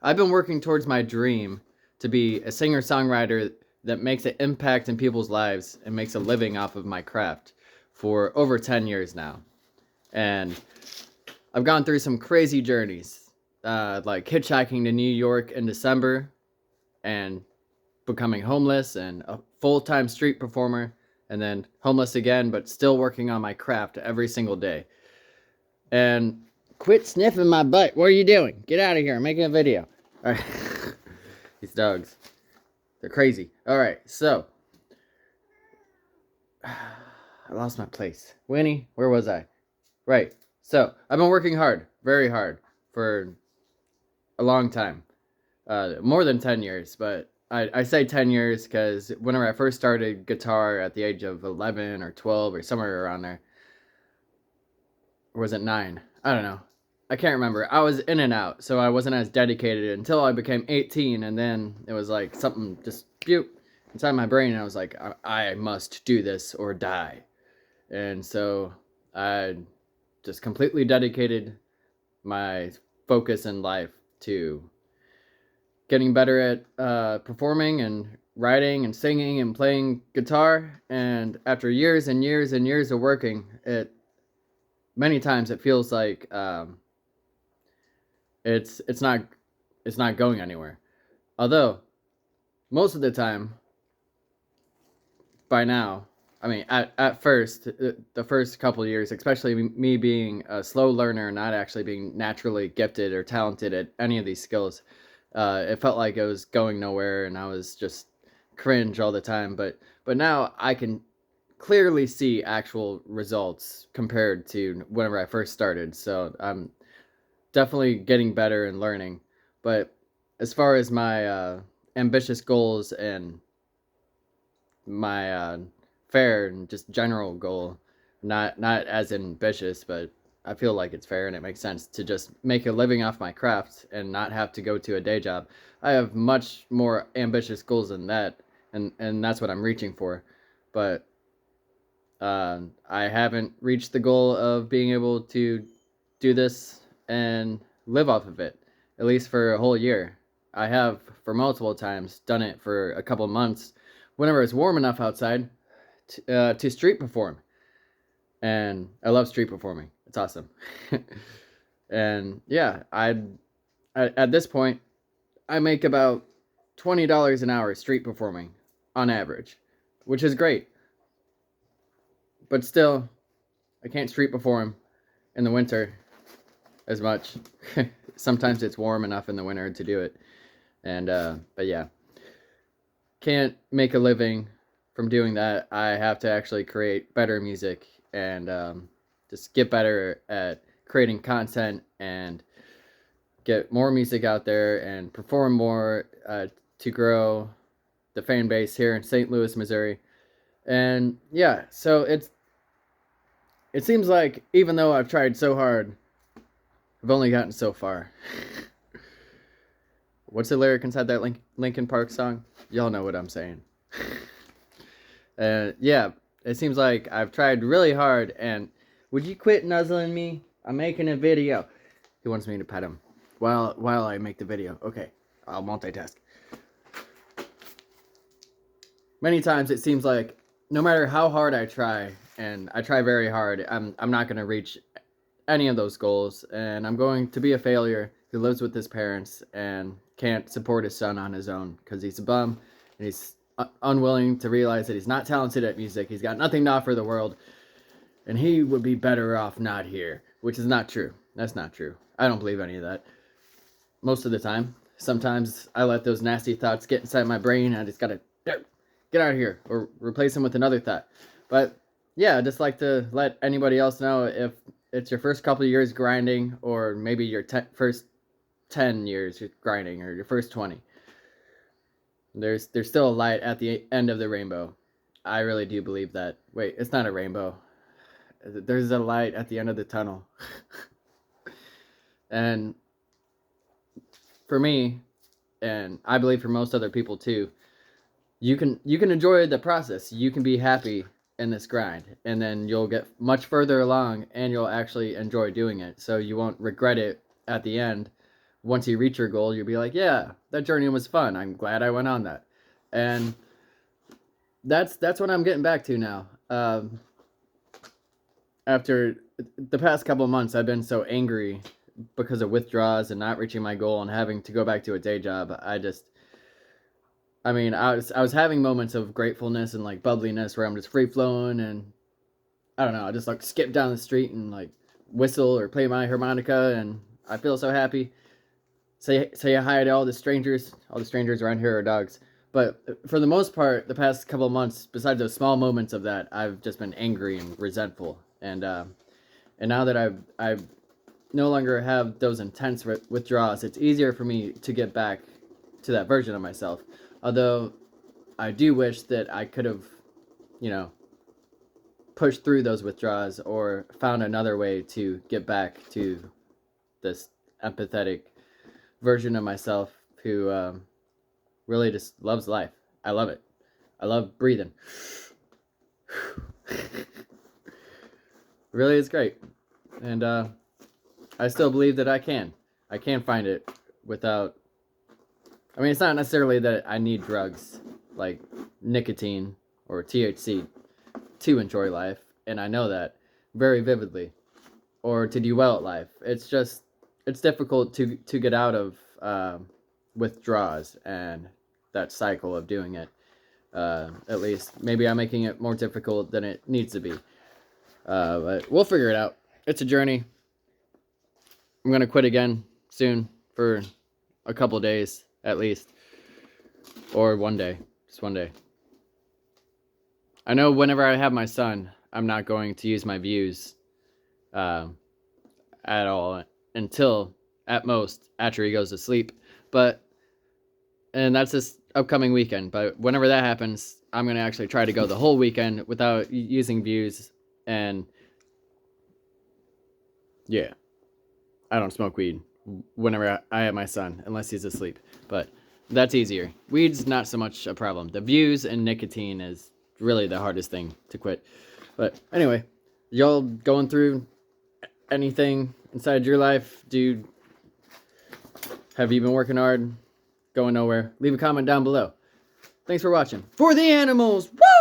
I've been working towards my dream to be a singer-songwriter that makes an impact in people's lives and makes a living off of my craft for over 10 years now. And I've gone through some crazy journeys, like hitchhiking to New York in December and becoming homeless and a full-time street performer, and then homeless again, but still working on my craft every single day. And quit sniffing my butt. What are you doing? Get out of here. I'm making a video. All right. These dogs. They're crazy. All right. So, I lost my place. Winnie, where was I? Right. So, I've been working hard, very hard, for a long time. More than 10 years, but I say 10 years because whenever I first started guitar at the age of 11 or 12 or somewhere around there, or was it 9? I don't know. I can't remember. I was in and out, so I wasn't as dedicated until I became 18, and then it was like something just inside my brain, and I was like, I must do this or die. And so I just completely dedicated my focus in life to getting better at performing and writing and singing and playing guitar. And after years and years and years of working, many times it feels like it's not going anywhere. Although most of the time, by now, I mean, at first, the first couple of years, especially me being a slow learner, not actually being naturally gifted or talented at any of these skills, it felt like it was going nowhere, and I was just cringe all the time. But now I can clearly see actual results compared to whenever I first started. So I'm definitely getting better and learning. But as far as my ambitious goals and my fair and just general goal, not as ambitious, but I feel like it's fair and it makes sense to just make a living off my craft and not have to go to a day job. I have much more ambitious goals than that, and that's what I'm reaching for. But I haven't reached the goal of being able to do this and live off of it, at least for a whole year. I have, for multiple times, done it for a couple months whenever it's warm enough outside to street perform. And I love street performing. It's awesome. And yeah, at this point, I make about $20 an hour street performing on average, which is great. But still, I can't street perform in the winter as much. Sometimes it's warm enough in the winter to do it. And but yeah, can't make a living from doing that. I have to actually create better music and just get better at creating content and get more music out there and perform more to grow the fan base here in St. Louis, Missouri. And yeah, so it seems like even though I've tried so hard, I've only gotten so far. What's the lyric inside that Linkin Park song? Y'all know what I'm saying. Yeah, it seems like I've tried really hard, and would you quit nuzzling me? I'm making a video. He wants me to pet him while I make the video. Okay, I'll multitask. Many times it seems like no matter how hard I try, and I try very hard, I'm not going to reach any of those goals, and I'm going to be a failure who lives with his parents and can't support his son on his own because he's a bum and he's unwilling to realize that he's not talented at music. He's got nothing to offer the world, and he would be better off not here, which is not true. That's not true. I don't believe any of that. Most of the time. Sometimes I let those nasty thoughts get inside my brain, and I just gotta get out of here or replace them with another thought. But yeah, I'd just like to let anybody else know, if it's your first couple of years grinding, or maybe your first 10 years grinding, or your first 20, there's still a light at the end of the rainbow. I really do believe that. Wait, it's not a rainbow. There's a light at the end of the tunnel. And for me, and I believe for most other people too, you can enjoy the process. You can be happy in this grind, and then you'll get much further along and you'll actually enjoy doing it, so you won't regret it at the end once you reach your goal, you'll be like, yeah, that journey was fun. I'm glad I went on that. And that's what I'm getting back to now. After the past couple of months, I've been so angry because of withdrawals and not reaching my goal and having to go back to a day job. I was having moments of gratefulness and like bubbliness where I'm just free flowing, and I don't know, I just like skip down the street and like whistle or play my harmonica, and I feel so happy. Say hi to all the strangers. All the strangers around here are dogs. But for the most part, the past couple of months, besides those small moments of that, I've just been angry and resentful. And now that I've no longer have those intense withdrawals, it's easier for me to get back to that version of myself. Although I do wish that I could have, you know, pushed through those withdrawals or found another way to get back to this empathetic version of myself who really just loves life. I love it. I love breathing. Really, it's great. And I still believe that I can. I can find it without. I mean, it's not necessarily that I need drugs like nicotine or THC to enjoy life, and I know that very vividly, or to do well at life. It's difficult to get out of withdrawals and that cycle of doing it. At least maybe I'm making it more difficult than it needs to be. But we'll figure it out. It's a journey. I'm gonna quit again soon for a couple of days at least, or one day, just one day. I know whenever I have my son, I'm not going to use my views at all until at most after he goes to sleep. And that's this upcoming weekend. But whenever that happens, I'm gonna actually try to go the whole weekend without using views. And yeah, I don't smoke weed whenever I have my son unless he's asleep. But that's easier. Weed's not so much a problem. The views and nicotine is really the hardest thing to quit. But anyway, y'all going through anything inside your life? Have you been working hard? Going nowhere? Leave a comment down below. Thanks for watching. For the animals! Woo!